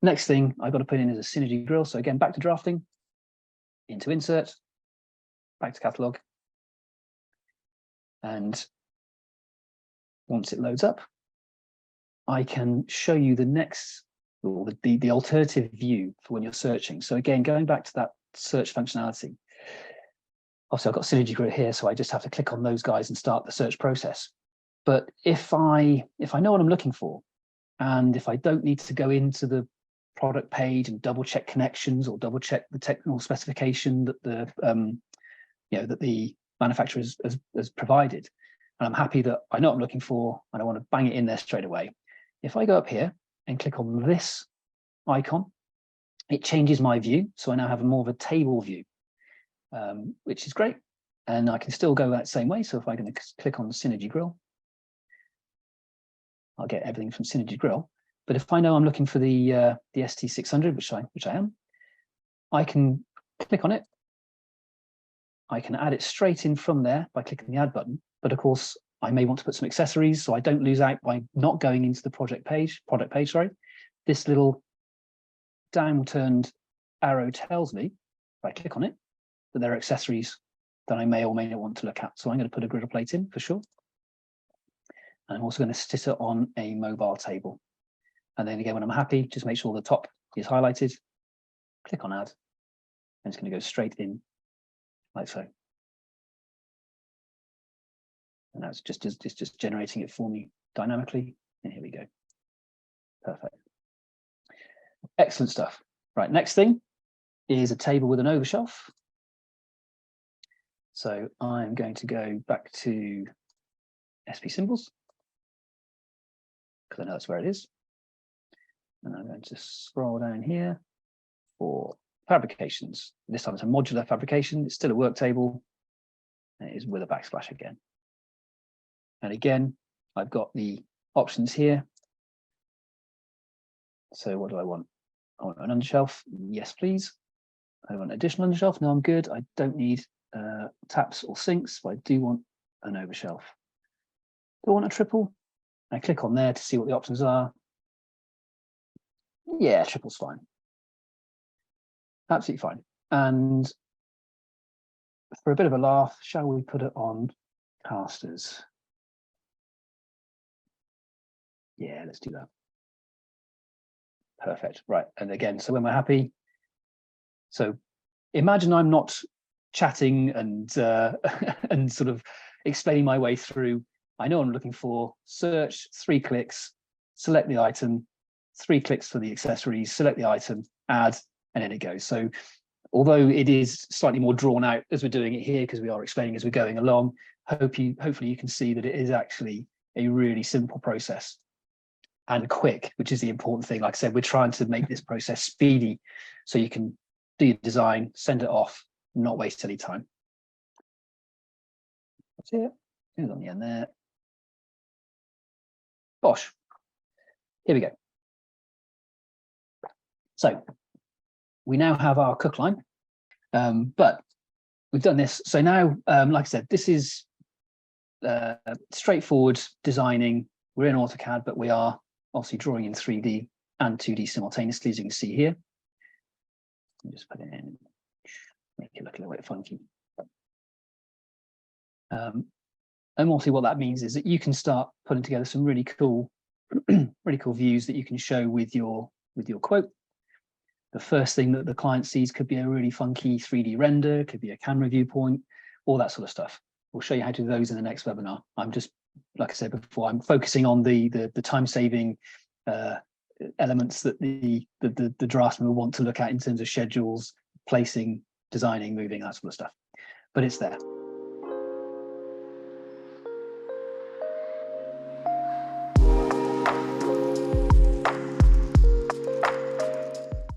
Next thing I've got to put in is a synergy grill. So again, back to drafting, into insert, back to catalog. And once it loads up, I can show you the next, or the alternative view for when you're searching. So again, going back to that search functionality, obviously I've got synergy grill here, so I just have to click on those guys and start the search process. But if I know what I'm looking for, and if I don't need to go into the product page and double check connections or double check the technical specification that the that the manufacturer has provided, and I'm happy that I know what I'm looking for and I want to bang it in there straight away. If I go up here and click on this icon, it changes my view, so I now have more of a table view, which is great, and I can still go that same way. So if I'm going to click on the Synergy Grill, I'll get everything from Synergy Grill. But if I know I'm looking for the ST600, which I am, I can click on it. I can add it straight in from there by clicking the Add button. But of course, I may want to put some accessories, so I don't lose out by not going into the product page. This little down-turned arrow tells me, if I click on it, that there are accessories that I may or may not want to look at. So I'm going to put a griddle plate in for sure. And I'm also going to sit it on a mobile table. And then again, when I'm happy, just make sure the top is highlighted, click on Add, and it's going to go straight in like so. And that's just generating it for me dynamically. And here we go. Perfect. Excellent stuff. Right, next thing is a table with an overshelf. So I'm going to go back to SP Symbols, because I know that's where it is. And I'm going to scroll down here for fabrications. This time it's a modular fabrication. It's still a work table. And it is with a backsplash again. And again, I've got the options here. So what do I want? I want an undershelf. Yes, please. I want an additional undershelf. No, I'm good. I don't need taps or sinks, but I do want an overshelf. Do I want a triple? I click on there to see what the options are. Yeah, triple's fine. Absolutely fine. And for a bit of a laugh, shall we put it on casters? Yeah, let's do that. Perfect. Right. And again, so when we're happy, so imagine I'm not chatting and and sort of explaining my way through. I know what I'm looking for. Search, 3 clicks, select the item, 3 clicks for the accessories, select the item, add, and then it goes. So although it is slightly more drawn out as we're doing it here, because we are explaining as we're going along, hopefully you can see that it is actually a really simple process and quick, which is the important thing. Like I said, we're trying to make this process speedy so you can do your design, send it off, not waste any time. That's it. It's on the end there. Bosh. Here we go. So we now have our cook line, but we've done this. So now, like I said, this is straightforward designing. We're in AutoCAD, but we are obviously drawing in 3D and 2D simultaneously, as you can see here. Let me just put it in, make it look a little bit funky. And mostly what that means is that you can start putting together some really cool views that you can show with your quote. The first thing that the client sees could be a really funky 3D render, could be a camera viewpoint, all that sort of stuff. We'll show you how to do those in the next webinar. I'm just, like I said before, I'm focusing on the time-saving elements that the draftsman will want to look at in terms of schedules, placing, designing, moving, that sort of stuff. But it's there.